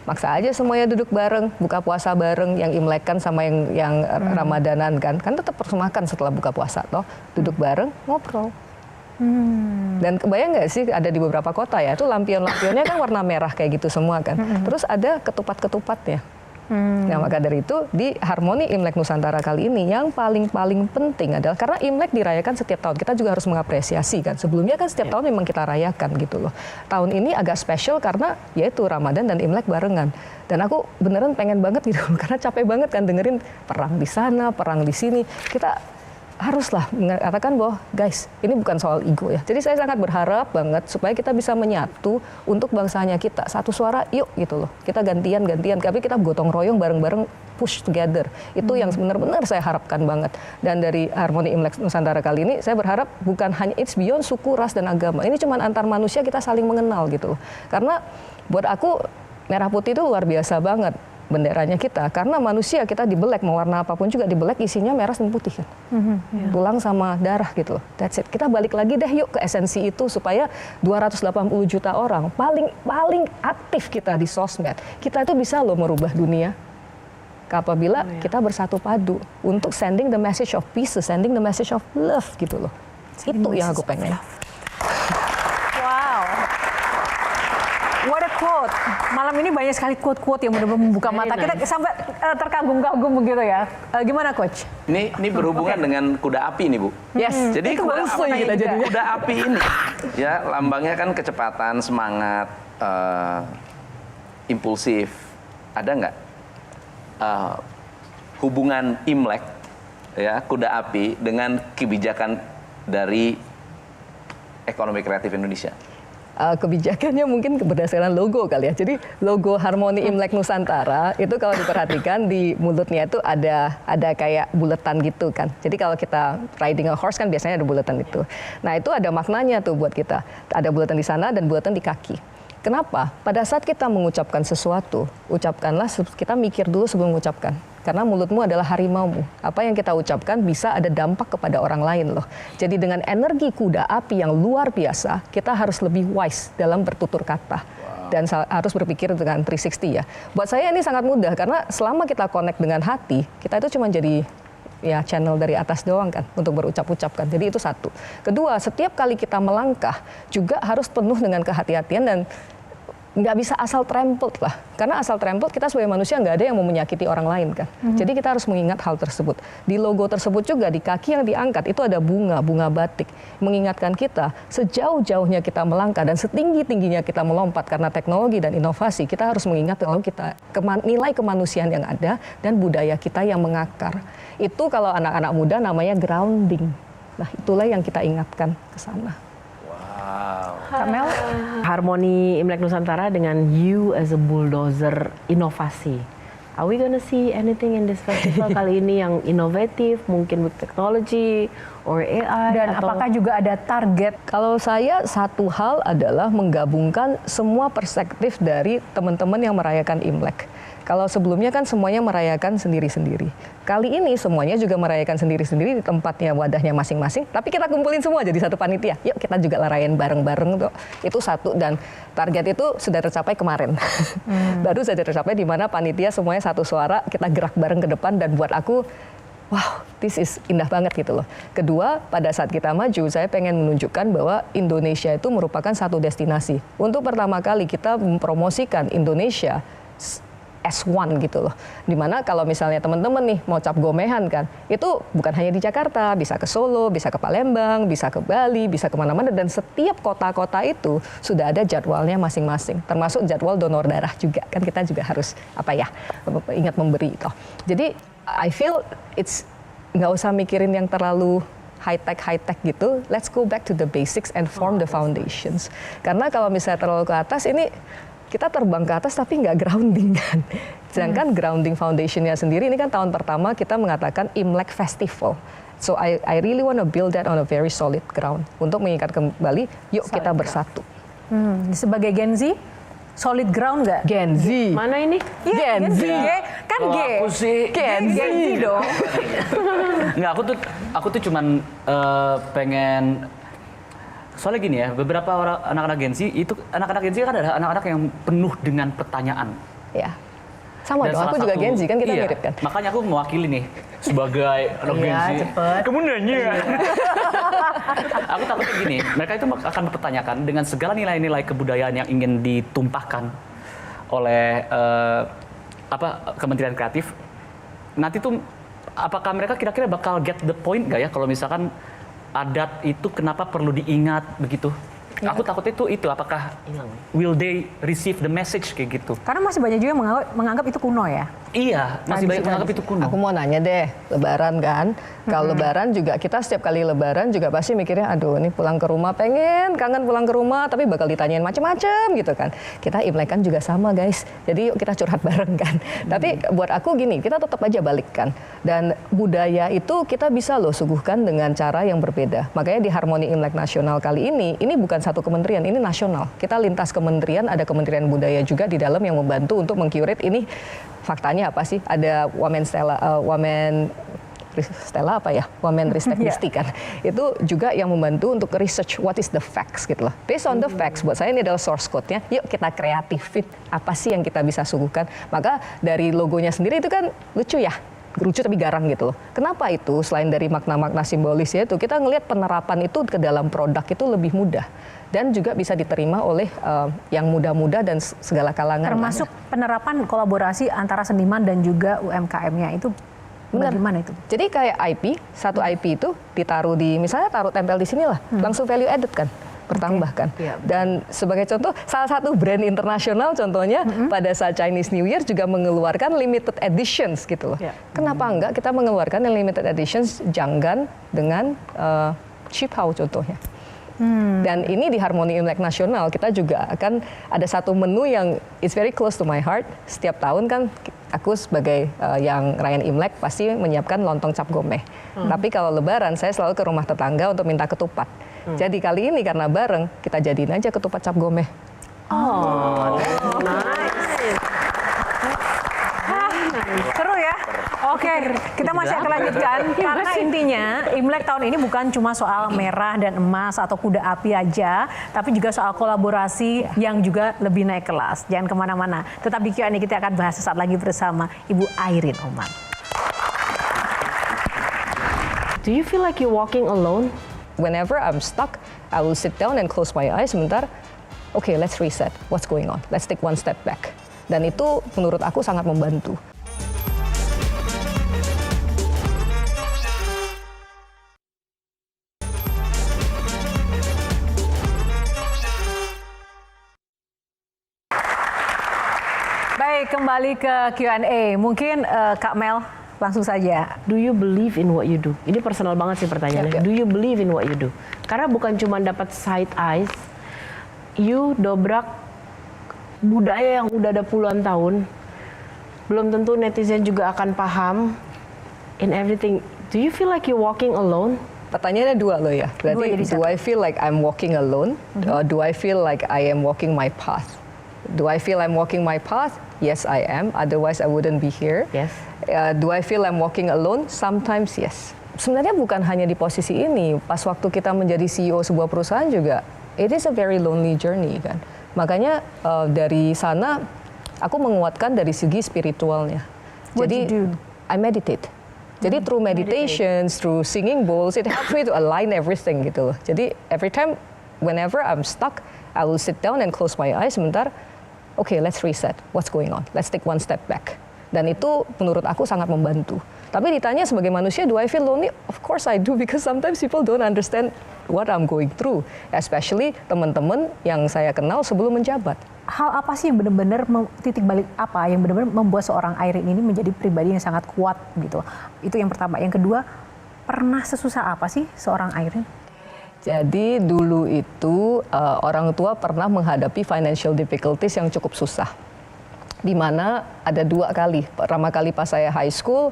Maksa aja semuanya duduk bareng, buka puasa bareng, yang Imlekan sama yang Ramadanan kan tetap harus makan setelah buka puasa toh, duduk bareng ngobrol. Dan kebayang nggak sih ada di beberapa kota ya, itu lampion-lampionnya kan warna merah kayak gitu semua kan. Terus ada ketupat-ketupatnya. Nah, maka dari itu di Harmoni Imlek Nusantara kali ini yang paling penting adalah karena Imlek dirayakan setiap tahun, kita juga harus mengapresiasi kan. Sebelumnya kan setiap tahun memang kita rayakan gitu loh. Tahun ini agak spesial karena yaitu Ramadan dan Imlek barengan. Dan aku beneran pengen banget gitu karena capek banget kan dengerin perang di sana, perang di sini. Kita haruslah mengatakan bahwa guys, ini bukan soal ego ya. Jadi saya sangat berharap banget supaya kita bisa menyatu untuk bangsanya kita. Satu suara yuk gitu loh. Kita gantian, tapi kita gotong royong bareng-bareng push together. Itu yang benar-benar saya harapkan banget. Dan dari Harmoni Imlek Nusantara kali ini saya berharap bukan hanya it's beyond suku, ras dan agama. Ini cuma antar manusia kita saling mengenal gitu loh. Karena buat aku merah putih itu luar biasa banget benderanya kita, karena manusia kita dibelek mau warna apapun juga dibelek isinya merah dan putih kan, tulang sama darah gitu. That's it. Kita balik lagi deh yuk ke esensi itu supaya 280 juta orang paling aktif kita di sosmed, kita itu bisa loh merubah dunia. Apabila kita bersatu padu untuk sending the message of peace, sending the message of love gitu loh. Itu yang aku pengen. What a quote. Malam ini banyak sekali quote-quote yang benar-benar membuka mata kita sampai terkagum-kagum begitu ya. Gimana Coach? Ini berhubungan dengan kuda api nih Bu. Yes. Jadi kuda api ini ya lambangnya kan kecepatan, semangat, impulsif. Ada nggak hubungan Imlek ya kuda api dengan kebijakan dari ekonomi kreatif Indonesia? kebijakannya mungkin berdasarkan logo kali ya. Jadi logo Harmoni Imlek Nusantara itu kalau diperhatikan di mulutnya itu ada kayak buletan gitu kan. Jadi kalau kita riding a horse kan biasanya ada buletan itu. Nah itu ada maknanya tuh buat kita. Ada buletan di sana dan buletan di kaki. Kenapa? Pada saat kita mengucapkan sesuatu, ucapkanlah, kita mikir dulu sebelum mengucapkan. Karena mulutmu adalah harimaumu. Apa yang kita ucapkan bisa ada dampak kepada orang lain loh. Jadi dengan energi kuda api yang luar biasa, kita harus lebih wise dalam bertutur kata. Dan harus berpikir dengan 360 ya. Buat saya ini sangat mudah karena selama kita connect dengan hati, kita itu cuma jadi ya channel dari atas doang kan untuk berucap-ucapkan. Jadi itu satu. Kedua, setiap kali kita melangkah juga harus penuh dengan kehati-hatian dan nggak bisa asal trampelt lah. Karena asal trampelt kita sebagai manusia nggak ada yang mau menyakiti orang lain kan. Jadi kita harus mengingat hal tersebut. Di logo tersebut juga di kaki yang diangkat itu ada bunga batik. Mengingatkan kita sejauh-jauhnya kita melangkah dan setinggi-tingginya kita melompat karena teknologi dan inovasi. Kita harus mengingat kalau kita nilai kemanusiaan yang ada dan budaya kita yang mengakar. Itu kalau anak-anak muda namanya grounding. Nah itulah yang kita ingatkan ke sana. Kamel? Harmoni Imlek Nusantara dengan you as a bulldozer inovasi. Are we gonna see anything in this festival kali ini yang inovatif, mungkin with technology or AI? Dan atau apakah juga ada target? Kalau saya satu hal adalah menggabungkan semua perspektif dari teman-teman yang merayakan Imlek. Kalau sebelumnya kan semuanya merayakan sendiri-sendiri. Kali ini semuanya juga merayakan sendiri-sendiri di tempatnya, wadahnya masing-masing. Tapi kita kumpulin semua jadi satu panitia. Yuk kita juga rayain bareng-bareng tuh. Itu satu dan target itu sudah tercapai kemarin. Baru saja tercapai di mana panitia semuanya satu suara, kita gerak bareng ke depan dan buat aku wow, this is indah banget gitu loh. Kedua, pada saat kita maju, saya pengen menunjukkan bahwa Indonesia itu merupakan satu destinasi. Untuk pertama kali kita mempromosikan Indonesia S1 gitu loh. Dimana kalau misalnya teman-teman nih mau cap gomehan kan, itu bukan hanya di Jakarta, bisa ke Solo, bisa ke Palembang, bisa ke Bali, bisa kemana-mana. Dan setiap kota-kota itu sudah ada jadwalnya masing-masing. Termasuk jadwal donor darah juga. Kan kita juga harus ingat memberi itu. Jadi I feel it's nggak usah mikirin yang terlalu high-tech gitu. Let's go back to the basics and form the foundations. Karena kalau misalnya terlalu ke atas ini kita terbang ke atas tapi nggak grounding kan. Sedangkan grounding foundationnya sendiri ini kan tahun pertama kita mengatakan Imlek Festival. So I really want to build that on a very solid ground. Untuk mengingat kembali, yuk kita bersatu. Sebagai Gen Z, solid ground nggak? Gen Z. mana ini? Gen Z. Kan G. Aku sih Gen Z dong. nggak, aku tuh cuman pengen. Soalnya gini ya, beberapa orang anak-anak Gen Z itu kan adalah anak-anak yang penuh dengan pertanyaan. Ya. Sama Dan dong, aku juga Gen Z kan kita mirip kan. Makanya aku mewakili nih sebagai anak Gen Z. Kamu nanya. Aku takutnya gini, mereka itu akan mempertanyakan dengan segala nilai-nilai kebudayaan yang ingin ditumpahkan oleh Kementerian Kreatif. Nanti tuh apakah mereka kira-kira bakal get the point nggak ya kalau misalkan adat itu kenapa perlu diingat begitu? Aku takutnya itu apakah will they receive the message kayak gitu? Karena masih banyak juga yang menganggap itu kuno ya. Iya, masih banyak menganggap itu kuno. Aku mau nanya deh, Lebaran kan? Kalau Lebaran juga kita setiap kali Lebaran juga pasti mikirnya, aduh ini pulang ke rumah kangen pulang ke rumah, tapi bakal ditanyain macam-macam gitu kan. Kita Imlek kan juga sama guys, jadi yuk kita curhat bareng kan. Tapi buat aku gini, kita tetap aja balikkan. Dan budaya itu kita bisa loh suguhkan dengan cara yang berbeda. Makanya di Harmoni Imlek Nasional kali ini bukan satu kementerian, ini nasional. Kita lintas kementerian, ada Kementerian Budaya juga di dalam yang membantu untuk mengcurate ini. Faktanya apa sih? Ada Wamen Ristek Disti kan. Itu juga yang membantu untuk research what is the facts gitu loh. Based on the facts, buat saya ini adalah source code-nya. Yuk kita kreatifin apa sih yang kita bisa suguhkan. Maka dari logonya sendiri itu kan lucu ya. Lucu tapi garang gitu loh. Kenapa itu? Selain dari makna-makna simbolisnya itu, kita ngelihat penerapan itu ke dalam produk itu lebih mudah. Dan juga bisa diterima oleh yang muda-muda dan segala kalangan. Termasuk penerapan kolaborasi antara seniman dan juga UMKM-nya itu bagaimana itu? Jadi kayak IP, satu IP itu ditaruh di, misalnya tempel di sini lah, langsung value added kan, bertambahkan. Dan sebagai contoh, salah satu brand internasional contohnya pada saat Chinese New Year juga mengeluarkan limited editions gitu loh. Kenapa enggak kita mengeluarkan limited editions janggan dengan Chip Hao contohnya. Dan ini di Harmoni Imlek Nasional kita juga akan ada satu menu yang it's very close to my heart. Setiap tahun kan aku sebagai yang ngerayain Imlek pasti menyiapkan lontong cap gomeh. Tapi kalau Lebaran saya selalu ke rumah tetangga untuk minta ketupat. Jadi kali ini karena bareng kita jadiin aja ketupat cap gomeh. Seru ya? Oke, kita masih akan lanjutkan karena intinya Imlek tahun ini bukan cuma soal merah dan emas atau kuda api aja, tapi juga soal kolaborasi yang juga lebih naik kelas. Jangan kemana-mana, tetap di Q&A kita akan bahas sesaat lagi bersama Ibu Airin Umar. Do you feel like you're walking alone? Whenever I'm stuck, I will sit down and close my eyes sebentar. Okay, let's reset. What's going on? Let's take one step back. Dan itu menurut aku sangat membantu. Baik, kembali ke Q&A. Mungkin Kak Mel langsung saja. Do you believe in what you do? Ini personal banget sih pertanyaannya. Do you believe in what you do? Karena bukan cuma dapat side eyes, you dobrak budaya yang udah ada puluhan tahun. Belum tentu netizen juga akan paham in everything. Do you feel like you're walking alone? Pertanyaannya dua loh ya. Berarti jadi do I feel like I'm walking alone? Or do I feel like I am walking my path? Do I feel I'm walking my path? Yes, I am. Otherwise, I wouldn't be here. Yes. Do I feel I'm walking alone? Sometimes, yes. Sebenarnya bukan hanya di posisi ini. Pas waktu kita menjadi CEO sebuah perusahaan juga, it is a very lonely journey kan. Makanya dari sana, aku menguatkan dari segi spiritualnya. What Jadi, do you do? I meditate. Jadi through meditations, through singing bowls, it helps me to align everything gitu loh. Jadi every time, whenever I'm stuck, I will sit down and close my eyes sebentar. Okay, let's reset. What's going on? Let's take one step back. Dan itu menurut aku sangat membantu. Tapi ditanya sebagai manusia, do I feel lonely? Of course I do, because sometimes people don't understand what I'm going through. Especially teman-teman yang saya kenal sebelum menjabat. Hal apa sih yang benar-benar titik balik apa yang benar-benar membuat seorang Airin ini menjadi pribadi yang sangat kuat gitu? Itu yang pertama. Yang kedua, pernah sesusah apa sih seorang Airin? Jadi dulu itu orang tua pernah menghadapi financial difficulties yang cukup susah. Di mana ada 2 kali. Pertama kali pas saya high school,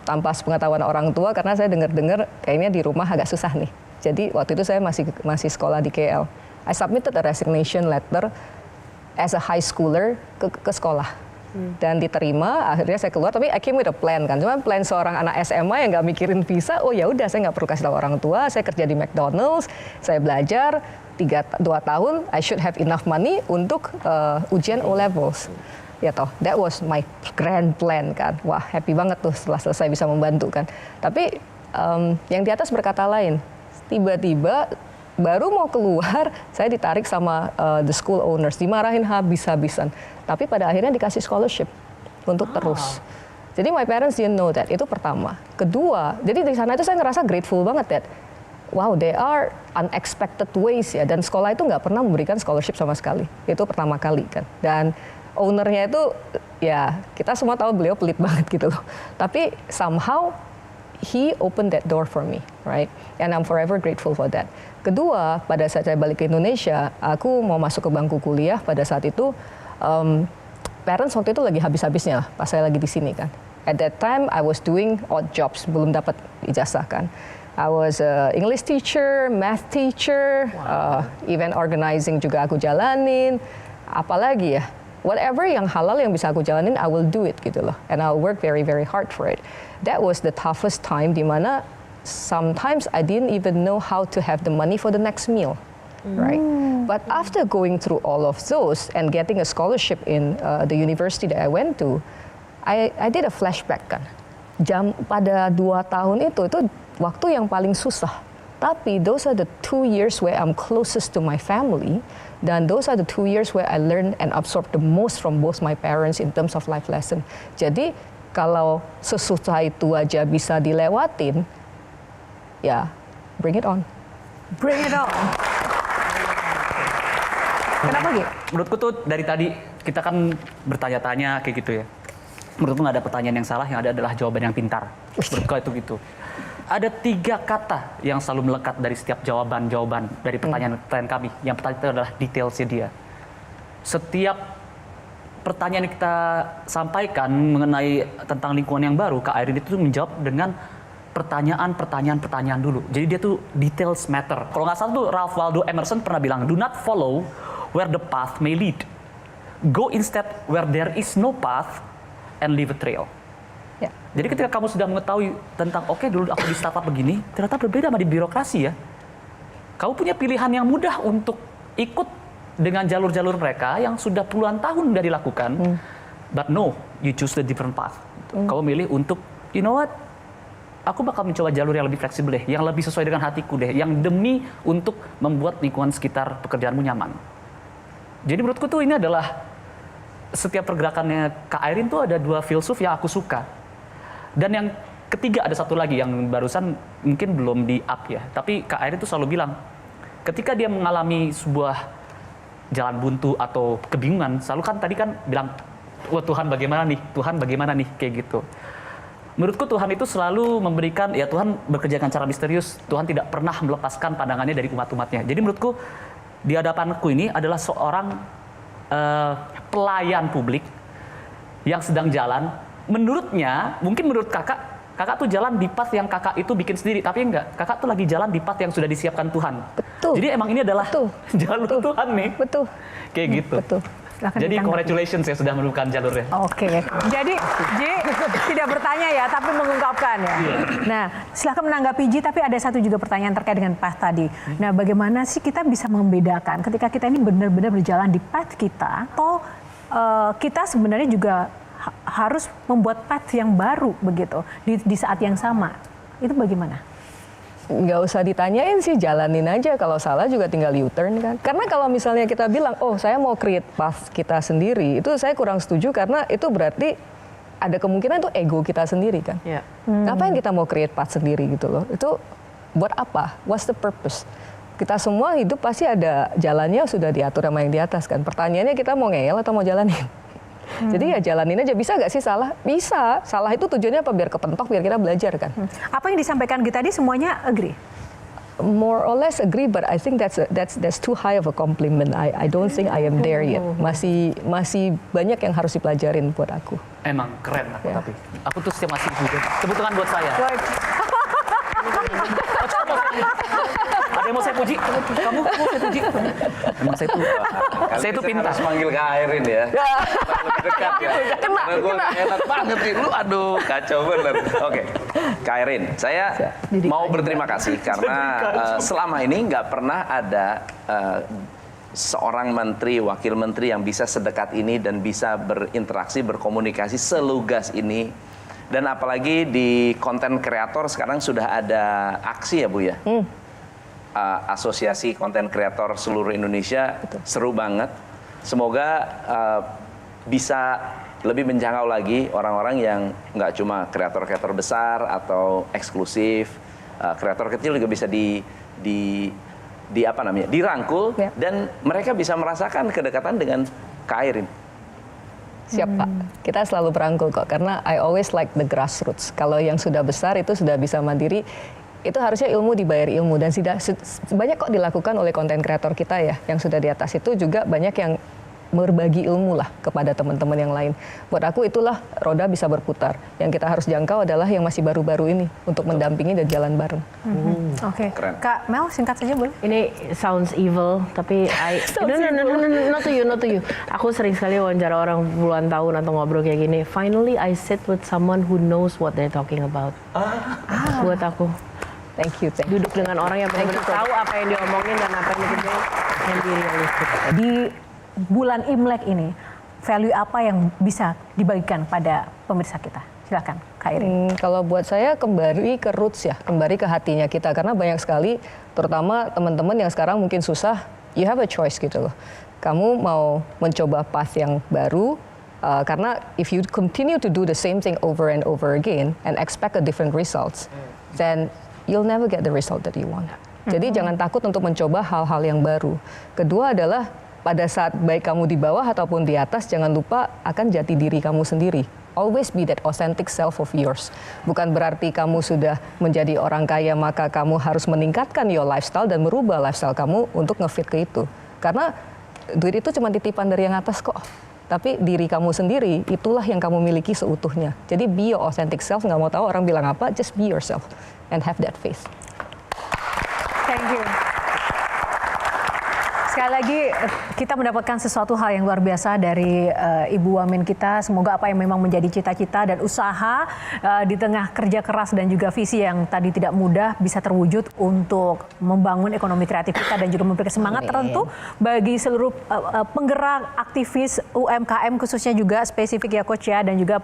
tanpa sepengetahuan orang tua, karena saya dengar-dengar kayaknya di rumah agak susah nih. Jadi waktu itu saya masih sekolah di KL. I submitted a resignation letter as a high schooler ke sekolah. Dan diterima, akhirnya saya keluar, tapi I came with a plan kan. Cuma plan seorang anak SMA yang nggak mikirin visa, oh ya udah saya nggak perlu kasih tahu orang tua, saya kerja di McDonald's, saya belajar 2 tahun, I should have enough money untuk ujian O-levels. Ya toh, that was my grand plan kan. Wah, happy banget tuh setelah selesai bisa membantu kan. Tapi yang di atas berkata lain. Tiba-tiba baru mau keluar, saya ditarik sama the school owners, dimarahin habis-habisan. Tapi pada akhirnya dikasih scholarship untuk terus. Jadi my parents didn't know that. Itu pertama. Kedua, jadi di sana itu saya ngerasa grateful banget that wow, they are unexpected ways ya. Dan sekolah itu nggak pernah memberikan scholarship sama sekali. Itu pertama kali kan. Dan ownernya itu ya kita semua tahu beliau pelit banget gitu loh. Tapi somehow he opened that door for me, right? And I'm forever grateful for that. Kedua, pada saat saya balik ke Indonesia, aku mau masuk ke bangku kuliah pada saat itu. Parents waktu itu lagi habis-habisnya pas saya lagi di sini kan. At that time I was doing odd jobs, belum dapat ijazah kan. I was a English teacher, math teacher, event organizing juga aku jalanin. Apalagi ya, whatever yang halal yang bisa aku jalanin, I will do it gitu loh. And I'll work very very hard for it. That was the toughest time di mana sometimes I didn't even know how to have the money for the next meal. Right, but after going through all of those and getting a scholarship in the university that I went to, I did a flashback kan. Pada 2 tahun itu waktu yang paling susah. Tapi those are the 2 years where I'm closest to my family, dan those are the 2 years where I learned and absorbed the most from both my parents in terms of life lesson. Jadi kalau sesusah itu aja bisa dilewatin, ya bring it on. Bring it on. Kenapa gitu? Menurutku tuh dari tadi kita kan bertanya-tanya kayak gitu ya. Menurutku nggak ada pertanyaan yang salah, yang ada adalah jawaban yang pintar. Menurutku itu gitu. ada 3 kata yang selalu melekat dari setiap jawaban-jawaban dari pertanyaan-pertanyaan kami. Yang pertama itu adalah detailsnya dia. Setiap pertanyaan yang kita sampaikan mengenai tentang lingkungan yang baru, Kak Airin itu menjawab dengan pertanyaan dulu. Jadi dia tuh details matter. Kalau nggak salah tuh Ralph Waldo Emerson pernah bilang, do not follow where the path may lead. Go instead where there is no path and leave a trail. Ya. Jadi ketika kamu sudah mengetahui tentang, oke, dulu aku di startup begini, ternyata berbeda sama di birokrasi ya. Kamu punya pilihan yang mudah untuk ikut dengan jalur-jalur mereka yang sudah puluhan tahun sudah dilakukan. But no, you choose the different path. Kamu milih untuk, you know what, aku bakal mencoba jalur yang lebih fleksibel deh, yang lebih sesuai dengan hatiku deh, yang demi untuk membuat lingkungan sekitar pekerjaanmu nyaman. Jadi menurutku tuh ini adalah setiap pergerakannya Kak Airin tuh ada 2 filsuf yang aku suka. Dan yang ketiga ada satu lagi yang barusan mungkin belum di-up ya. Tapi Kak Airin tuh selalu bilang, ketika dia mengalami sebuah jalan buntu atau kebingungan, selalu kan tadi kan bilang, wah Tuhan bagaimana nih, kayak gitu. Menurutku Tuhan itu selalu memberikan, ya Tuhan bekerja dengan cara misterius, Tuhan tidak pernah melepaskan pandangannya dari umat-umatnya. Jadi menurutku di hadapanku ini adalah seorang pelayan publik yang sedang jalan. Menurutnya, mungkin menurut kakak tuh jalan di path yang kakak itu bikin sendiri, tapi enggak. Kakak tuh lagi jalan di path yang sudah disiapkan Tuhan. Betul. Jadi emang ini adalah jalur Betul. Tuhan nih. Betul. Kayak gitu. Betul. Silahkan Jadi ditanggapi. congratulations ya sudah menemukan jalurnya. Oke, jadi Ji tidak bertanya ya, tapi mengungkapkan ya. Nah, silahkan menanggapi Ji, tapi ada satu juga pertanyaan terkait dengan path tadi. Nah, bagaimana sih kita bisa membedakan ketika kita ini benar-benar berjalan di path kita, atau kita sebenarnya juga harus membuat path yang baru begitu di saat yang sama? Itu bagaimana? Nggak usah ditanyain sih, jalanin aja. Kalau salah juga tinggal U-turn kan. Karena kalau misalnya kita bilang, oh saya mau create path kita sendiri, itu saya kurang setuju karena itu berarti ada kemungkinan itu ego kita sendiri kan. Ya. Ngapain kita mau create path sendiri gitu loh. Itu buat apa? What's the purpose? Kita semua hidup pasti ada jalannya sudah diatur sama yang di atas kan. Pertanyaannya kita mau ngeyel atau mau jalanin? Jadi ya jalanin aja. Bisa nggak sih salah? Bisa. Salah itu tujuannya apa? Biar kepentok, biar kita belajar kan. Apa yang disampaikan kita tadi semuanya agree? More or less agree, but I think that's too high of a compliment. I don't think I am there yet. Masih banyak yang harus dipelajarin buat aku. Emang keren aku, Ya. tapi aku tuh setiap masih juga. Tepuk tangan buat saya. Ada yang mau saya puji? Kamu mau saya puji? Emang saya tuh pintar. Harus manggil Kak Airin ya. Lebih dekat ya. Karena gue enak banget nih. Lu aduh kacau bener. Oke, Kak Airin, saya mau berterima kasih karena selama ini nggak pernah ada seorang menteri, wakil menteri yang bisa sedekat ini dan bisa berinteraksi, berkomunikasi selugas ini. Dan apalagi di konten kreator sekarang sudah ada aksi ya Bu ya. Asosiasi konten kreator seluruh Indonesia. Betul. Seru banget. Semoga bisa lebih menjangkau lagi orang-orang yang nggak cuma kreator-kreator besar atau eksklusif, kreator kecil juga bisa dirangkul ya. Dan mereka bisa merasakan kedekatan dengan Kak Airin. Siap Pak, kita selalu berangkul kok, karena I always like the grassroots. Kalau yang sudah besar itu sudah bisa mandiri, itu harusnya ilmu dibayar ilmu, dan banyak kok dilakukan oleh konten kreator kita ya, yang sudah di atas itu juga banyak yang berbagi ilmu lah kepada teman-teman yang lain. Buat aku itulah roda bisa berputar. Yang kita harus jangkau adalah yang masih baru-baru ini untuk mendampingi dan jalan bareng. Oke, Keren. Kak Mel singkat saja boleh? Ini sounds evil, tapi no, not to you. Aku sering sekali wawancara orang puluhan tahun atau ngobrol kayak gini. Finally, I sit with someone who knows what they're talking about. Buat aku, Thank you. duduk dengan orang yang benar-benar tahu apa yang diomongin dan apa yang dikerjain, and be realistic. Di bulan Imlek ini, value apa yang bisa dibagikan pada pemirsa kita? Silakan, Kak Airin. Kalau buat saya kembali ke roots ya, kembali ke hatinya kita. Karena banyak sekali, terutama teman-teman yang sekarang mungkin susah, you have a choice gitu loh. Kamu mau mencoba path yang baru, karena if you continue to do the same thing over and over again and expect a different results, then you'll never get the result that you want. Jadi jangan takut untuk mencoba hal-hal yang baru. Kedua adalah pada saat baik kamu di bawah ataupun di atas, jangan lupa akan jati diri kamu sendiri. always be that authentic self of yours. Bukan berarti kamu sudah menjadi orang kaya maka kamu harus meningkatkan your lifestyle dan merubah lifestyle kamu untuk ngefit ke itu. Karena duit itu cuma titipan dari yang atas kok. Tapi diri kamu sendiri itulah yang kamu miliki seutuhnya. Jadi be your authentic self, nggak mau tahu orang bilang apa, just be yourself and have that faith. Thank you. Sekali lagi kita mendapatkan sesuatu hal yang luar biasa dari Ibu Wamen kita. Semoga apa yang memang menjadi cita-cita dan usaha di tengah kerja keras dan juga visi yang tadi tidak mudah bisa terwujud untuk membangun ekonomi kreatif kita dan juga memberikan semangat tertentu bagi seluruh penggerak aktivis UMKM khususnya juga spesifik ya Coach ya, dan juga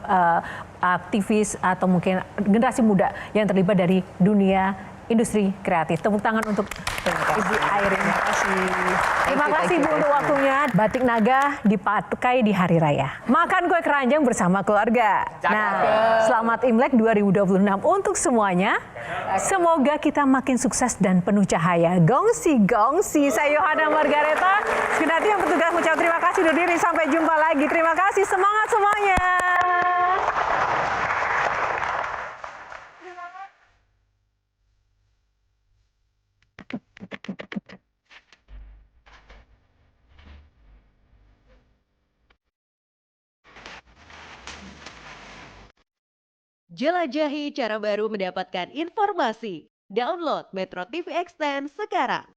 aktivis atau mungkin generasi muda yang terlibat dari dunia industri kreatif. Tepuk tangan untuk Ibu Airin. Terima kasih Bu untuk waktunya. Batik Naga dipakai di Hari Raya. Makan kue keranjang bersama keluarga. Nah, selamat Imlek 2026 untuk semuanya. Semoga kita makin sukses dan penuh cahaya. Gongsi. Saya Yohana Margareta. Sekenati yang petugas mengucap terima kasih undur diri. Sampai jumpa lagi. Terima kasih. Semangat semuanya. Jelajahi cara baru mendapatkan informasi. Download Metro TV Extend sekarang.